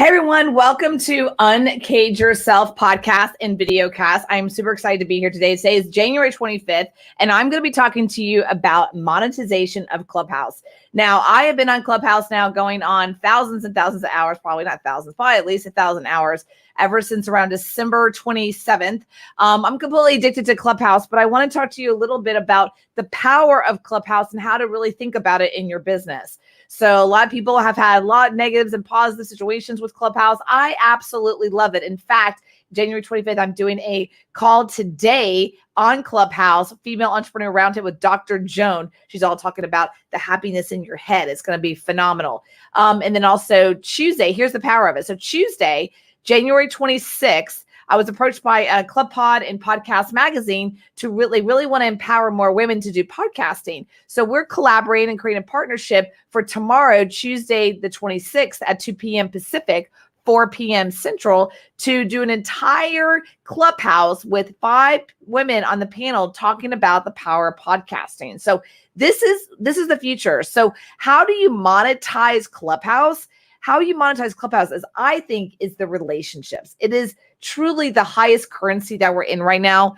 Hey everyone, welcome to Uncage Yourself podcast and videocast. I'm super excited to be here today. Today is January 25th, and I'm going to be talking to you about monetization of Clubhouse. Now, I have been on Clubhouse now going on thousands and thousands of hours, probably not thousands, probably at least 1,000 hours ever since around December 27th. I'm completely addicted to Clubhouse, but I want to talk to you a little bit about the power of Clubhouse and how to really think about it in your business. So a lot of people have had a lot of negatives and positive situations with Clubhouse. I absolutely love it. In fact, January 25th, I'm doing a call today on Clubhouse, Female Entrepreneur Roundtable with Dr. Joan. She's all talking about the happiness in your head. It's going to be phenomenal. And then also Tuesday, here's the power of it. So Tuesday, January 26th, I was approached by Club Pod and Podcast Magazine to really want to empower more women to do podcasting. So we're collaborating and creating a partnership for tomorrow, Tuesday, the 26th at 2 p.m. Pacific, 4 p.m. Central, to do an entire Clubhouse with 5 women on the panel talking about the power of podcasting. So this is the future. So how do you monetize Clubhouse? How you monetize Clubhouse is, I think, is the relationships. It is truly the highest currency that we're in right now.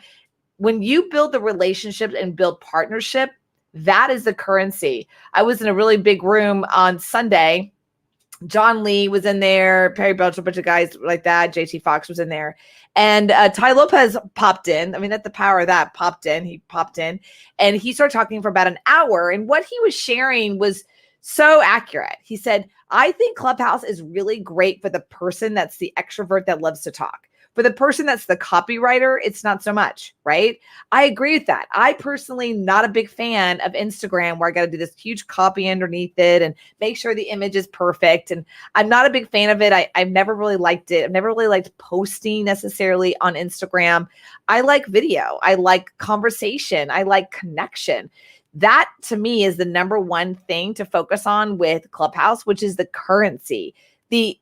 When you build the relationships and build partnership, that is the currency. I was in a really big room on Sunday. John Lee was in there, Perry Belcher, a bunch of guys like that. JT Fox was in there. And Ty Lopez popped in. I mean, that's the power of that. He popped in and he started talking for about an hour. And what he was sharing was so accurate. He said, I think Clubhouse is really great for the person that's the extrovert that loves to talk. For the person that's the copywriter, it's not so much, right? I agree with that. I personally not a big fan of Instagram where I got to do this huge copy underneath it and make sure the image is perfect. And I'm not a big fan of it. I've never really liked it. I've never really liked posting necessarily on Instagram. I like video. I like conversation. I like connection. That to me is the number one thing to focus on with Clubhouse, which is the currency, the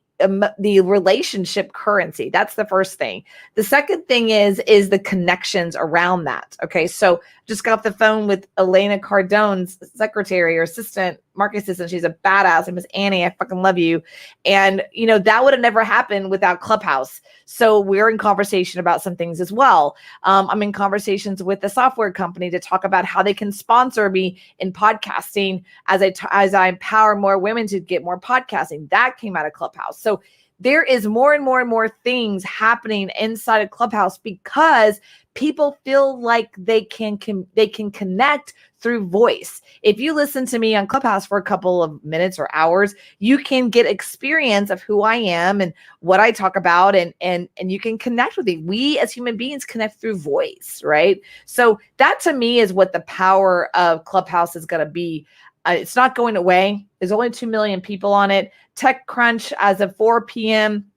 relationship currency. That's the first thing. The second thing is the connections around that. Okay. So just got off the phone with Elena Cardone's secretary or assistant, marketing assistant. She's a badass. And Miss Annie, I fucking love you. And that would have never happened without Clubhouse. So we're in conversation about some things as well. I'm in conversations with the software company to talk about how they can sponsor me in podcasting as I empower more women to get more podcasting. That came out of Clubhouse. So there is more and more things happening inside of Clubhouse because people feel like they can connect through voice. If you listen to me on Clubhouse for a couple of minutes or hours, you can get experience of who I am and what I talk about, and you can connect with me. We as human beings connect through voice, right? So that to me is what the power of Clubhouse is going to be. It's not going away. There's only 2 million people on it. TechCrunch, as of 4 p.m.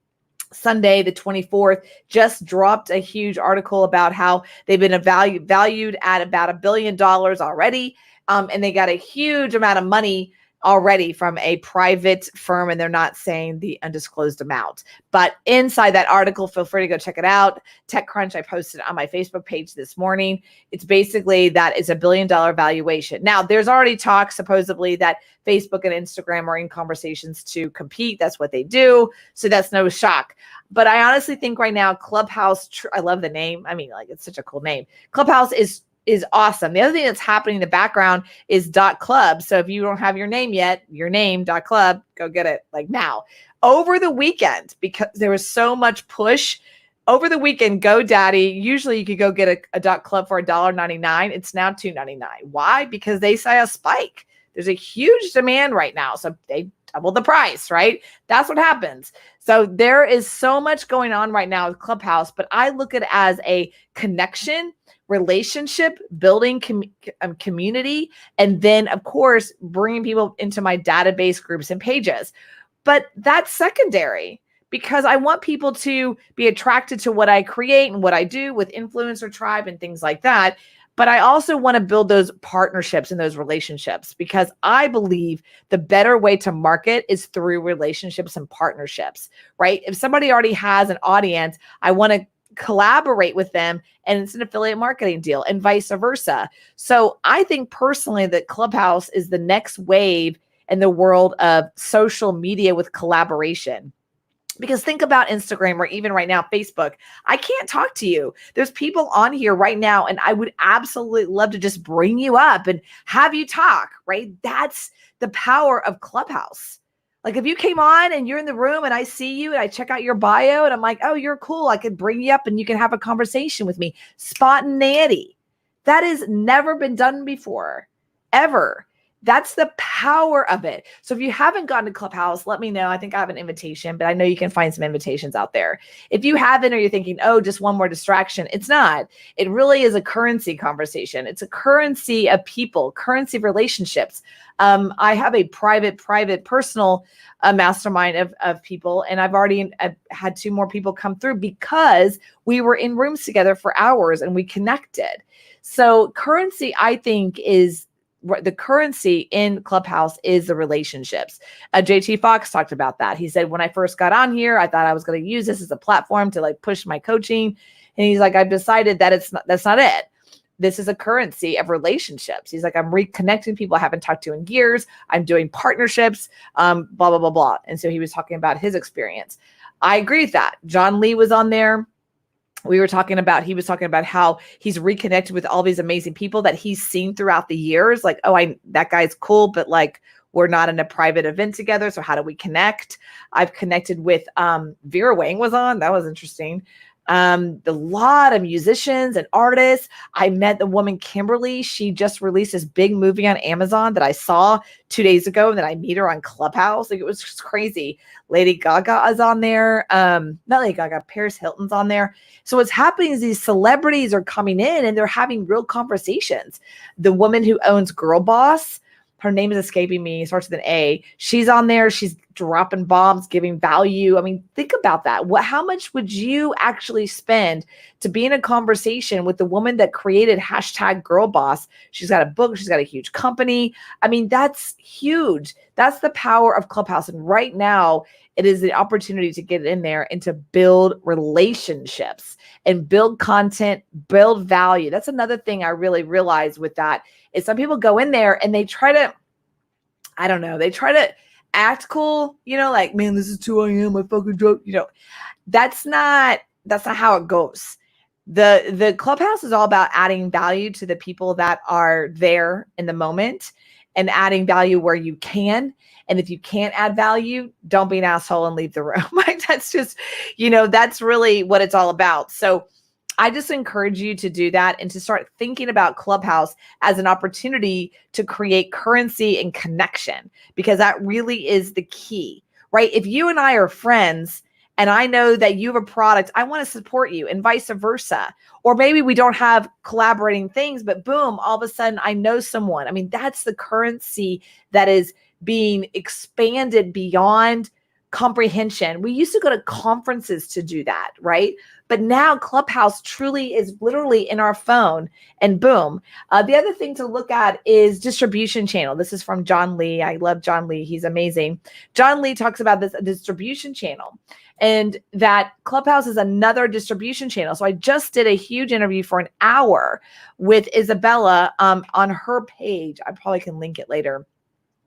Sunday, the 24th, just dropped a huge article about how they've been valued at about $1 billion already. And they got a huge amount of money already from a private firm, and they're not saying the undisclosed amount. But inside that article, feel free to go check it out. TechCrunch, I posted on my Facebook page this morning. It's basically that it's $1 billion valuation. Now, there's already talk supposedly that Facebook and Instagram are in conversations to compete. That's what they do. So that's no shock. But I honestly think right now, Clubhouse, I love the name. I mean, like, it's such a cool name. Clubhouse is awesome. The other thing that's happening in the background is .club. So if you don't have your name yet, your name .club, go get it like now. Over the weekend, because there was so much push over the weekend, GoDaddy, usually you could go get a .club for $1.99. It's now $2.99. Why? Because they saw a spike. There's a huge demand right now. So they double the price, right? That's what happens. So there is so much going on right now with Clubhouse, but I look at it as a connection, relationship, building community, and then, of course, bringing people into my database groups and pages. But that's secondary because I want people to be attracted to what I create and what I do with Influencer Tribe and things like that. But I also want to build those partnerships and those relationships because I believe the better way to market is through relationships and partnerships, right? If somebody already has an audience, I want to collaborate with them and it's an affiliate marketing deal and vice versa. So I think personally that Clubhouse is the next wave in the world of social media with collaboration. Because think about Instagram or even right now, Facebook. I can't talk to you. There's people on here right now, and I would absolutely love to just bring you up and have you talk, right? That's the power of Clubhouse. Like if you came on and you're in the room and I see you and I check out your bio and I'm like, oh, you're cool. I could bring you up and you can have a conversation with me. Spontaneity. That has never been done before, ever. That's the power of it. So if you haven't gone to Clubhouse, let me know. I think I have an invitation, but I know you can find some invitations out there. If you haven't, or you're thinking, oh, just one more distraction, it's not. It really is a currency conversation. It's a currency of people, currency of relationships. I have a private, personal mastermind of people, and I've already had 2 more people come through because we were in rooms together for hours and we connected. So currency, I think, is the currency in Clubhouse is the relationships. JT Fox talked about that. He said, when I first got on here, I thought I was going to use this as a platform to like push my coaching. And he's like, I've decided that that's not it. This is a currency of relationships. He's like, I'm reconnecting people I haven't talked to in years. I'm doing partnerships, blah, blah, blah, blah. And so he was talking about his experience. I agree with that. John Lee was on there. He was talking about how he's reconnected with all these amazing people that he's seen throughout the years. Like, oh, that guy's cool, but like, we're not in a private event together. So how do we connect? I've connected with, Vera Wang was on. That was interesting. A lot of musicians and artists. I met the woman, Kimberly. She just released this big movie on Amazon that I saw 2 days ago. And then I meet her on Clubhouse. Like, it was just crazy. Lady Gaga is on there. Not Lady Gaga, Paris Hilton's on there. So what's happening is these celebrities are coming in and they're having real conversations. The woman who owns Girl Boss, her name is escaping me, it starts with an A. She's on there. She's dropping bombs, giving value. I mean, think about that. How much would you actually spend to be in a conversation with the woman that created #GirlBoss? She's got a book. She's got a huge company. I mean, that's huge. That's the power of Clubhouse. And right now, it is the opportunity to get in there and to build relationships and build content, build value. That's another thing I really realized with that is some people go in there and they try to, I don't know, they try to act cool, like, man, this is who I am. I fucking joke, that's not how it goes. The Clubhouse is all about adding value to the people that are there in the moment and adding value where you can. And if you can't add value, don't be an asshole and leave the room. Like, that's just, that's really what it's all about. So I just encourage you to do that and to start thinking about Clubhouse as an opportunity to create currency and connection, because that really is the key, right? If you and I are friends and I know that you have a product, I want to support you, and vice versa. Or maybe we don't have collaborating things, but boom, all of a sudden I know someone. I mean, that's the currency that is being expanded beyond comprehension. We used to go to conferences to do that, right? But now Clubhouse truly is literally in our phone, and boom. The other thing to look at is distribution channel. This is from John Lee. I love John Lee. He's amazing. John Lee talks about this distribution channel, and that Clubhouse is another distribution channel. So I just did a huge interview for an hour with Isabella on her page. I probably can link it later.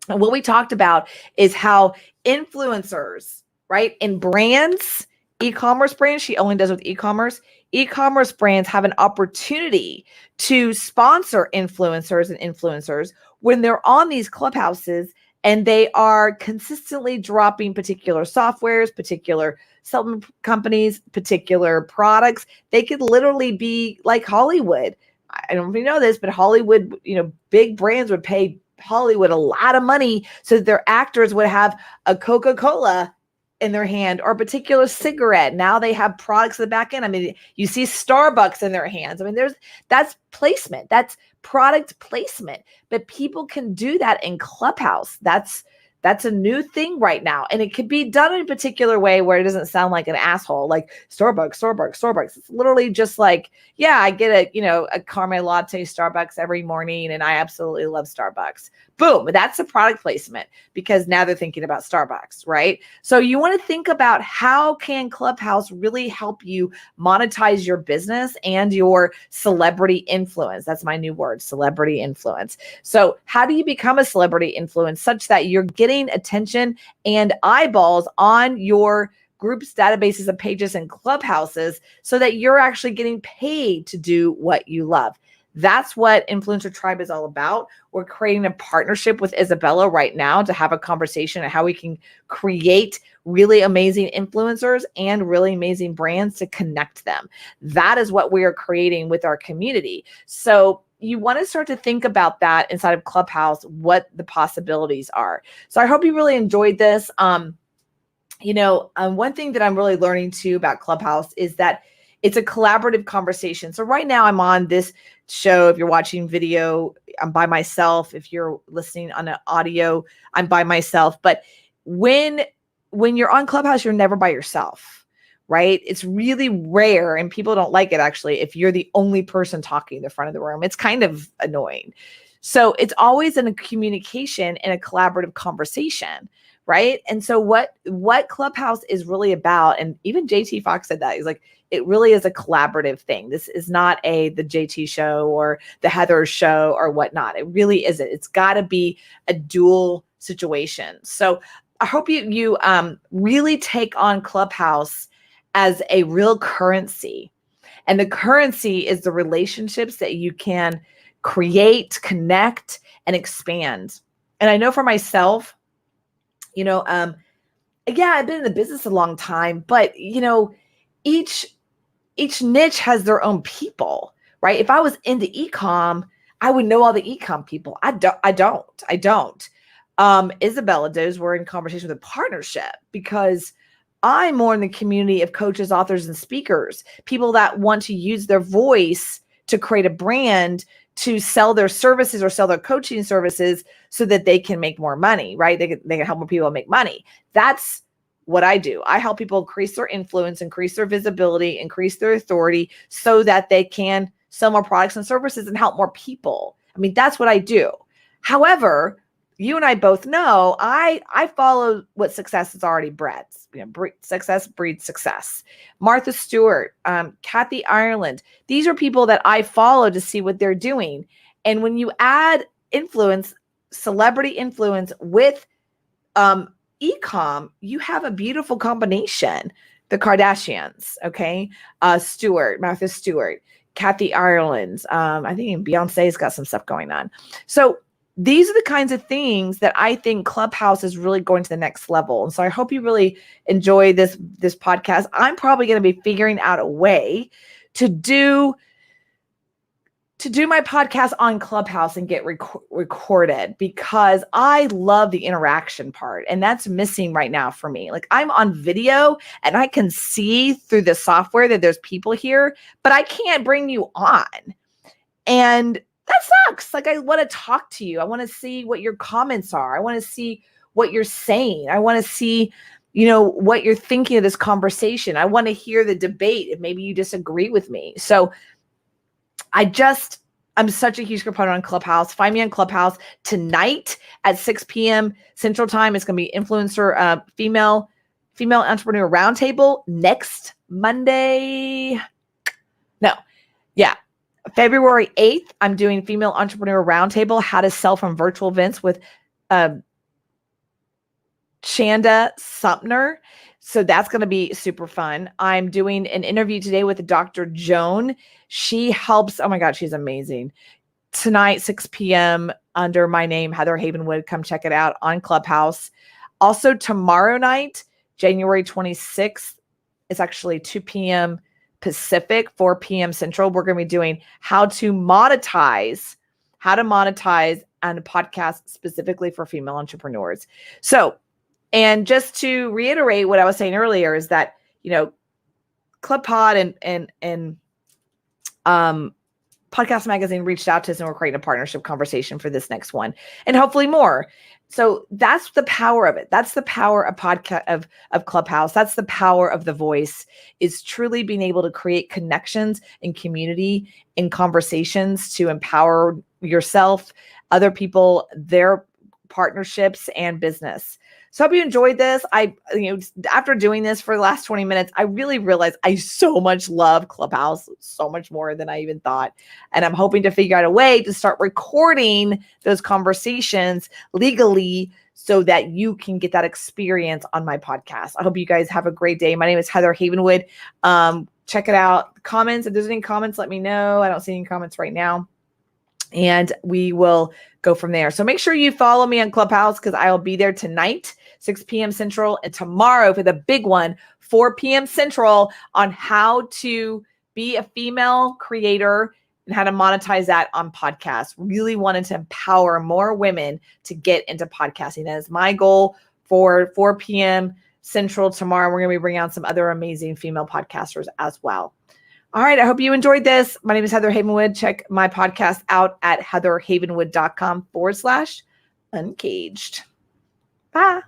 And what we talked about is how influencers, right, in brands, e-commerce brands, she only does with e-commerce brands have an opportunity to sponsor influencers when they're on these Clubhouses and they are consistently dropping particular softwares, particular supplement companies, particular products. They could literally be like Hollywood. I don't know if you know this, but Hollywood, big brands would pay Hollywood a lot of money so that their actors would have a Coca-Cola in their hand or a particular cigarette. Now they have products in the back end. I mean, you see Starbucks in their hands. I mean, that's placement. That's product placement. But people can do that in Clubhouse. That's a new thing right now. And it could be done in a particular way where it doesn't sound like an asshole, like Starbucks. It's literally just like, yeah, I get a caramel latte Starbucks every morning and I absolutely love Starbucks. Boom. That's a product placement because now they're thinking about Starbucks, right? So you want to think about how can Clubhouse really help you monetize your business and your celebrity influence. That's my new word, celebrity influence. So how do you become a celebrity influence such that you're getting attention and eyeballs on your groups, databases of pages and clubhouses so that you're actually getting paid to do what you love. That's what Influencer Tribe is all about. We're creating a partnership with Isabella right now to have a conversation on how we can create really amazing influencers and really amazing brands to connect them. That is what we are creating with our community. So you want to start to think about that inside of Clubhouse, what the possibilities are. So I hope you really enjoyed this. One thing that I'm really learning too about Clubhouse is that it's a collaborative conversation. So right now I'm on this show. If you're watching video, I'm by myself. If you're listening on an audio, I'm by myself. But when you're on Clubhouse, you're never by yourself, right? It's really rare, and people don't like it actually, if you're the only person talking in the front of the room. It's kind of annoying. So it's always in a communication and a collaborative conversation, right? And so what Clubhouse is really about, and even JT Fox said that, he's like, it really is a collaborative thing. This is not the JT show or the Heather show or whatnot. It really isn't. It's got to be a dual situation. So I hope you really take on Clubhouse as a real currency. And the currency is the relationships that you can create, connect, and expand. And I know for myself, I've been in the business a long time, but each niche has their own people, right? If I was into e-com, I would know all the e-com people. I don't. Isabella does. We're in conversation with a partnership because I'm more in the community of coaches, authors, and speakers, people that want to use their voice to create a brand to sell their services or sell their coaching services so that they can make more money, right? They can help more people make money. That's what I do. I help people increase their influence, increase their visibility, increase their authority so that they can sell more products and services and help more people. I mean, that's what I do. However, you and I both know I follow what success has already bred. Success breeds success. Martha Stewart, Kathy Ireland, these are people that I follow to see what they're doing. And when you add influence, celebrity influence with e-com, you have a beautiful combination. The Kardashians, okay? Martha Stewart, Kathy Ireland. I think Beyonce's got some stuff going on. So these are the kinds of things that I think Clubhouse is really going to the next level. And so I hope you really enjoy this podcast. I'm probably going to be figuring out a way to do my podcast on Clubhouse and get recorded because I love the interaction part. And that's missing right now for me. Like I'm on video and I can see through the software that there's people here, but I can't bring you on. And that sucks. Like I want to talk to you. I want to see what your comments are. I want to see what you're saying. I want to see, what you're thinking of this conversation. I want to hear the debate if maybe you disagree with me. So I'm such a huge proponent on Clubhouse. Find me on Clubhouse tonight at 6 p.m. Central Time. It's going to be influencer female entrepreneur roundtable next Monday. February 8th, I'm doing female entrepreneur roundtable, how to sell from virtual events with Shanda Sumner. So that's going to be super fun. I'm doing an interview today with Dr. Joan. She helps. Oh my God, she's amazing. Tonight, 6 p.m. under my name, Heather Havenwood. Come check it out on Clubhouse. Also tomorrow night, January 26th, it's actually 2 p.m. Pacific, 4 p.m. Central. We're going to be doing how to monetize on a podcast specifically for female entrepreneurs. So, and just to reiterate what I was saying earlier is that, Club Pod and Podcast Magazine reached out to us and we're creating a partnership conversation for this next one and hopefully more. So that's the power of it. That's the power of podcast of Clubhouse. That's the power of the voice, is truly being able to create connections and community in conversations to empower yourself, other people, their partnerships and business. So I hope you enjoyed this. After doing this for the last 20 minutes, I really realized I so much love Clubhouse, so much more than I even thought. And I'm hoping to figure out a way to start recording those conversations legally so that you can get that experience on my podcast. I hope you guys have a great day. My name is Heather Havenwood. Check it out. Comments, if there's any comments, let me know. I don't see any comments right now. And we will go from there. So make sure you follow me on Clubhouse because I'll be there tonight, 6 p.m. Central, and tomorrow for the big one, 4 p.m. Central, on how to be a female creator and how to monetize that on podcasts. Really wanted to empower more women to get into podcasting. That is my goal for 4 p.m. Central tomorrow. We're going to be bringing on some other amazing female podcasters as well. All right. I hope you enjoyed this. My name is Heather Havenwood. Check my podcast out at heatherhavenwood.com/uncaged. Bye.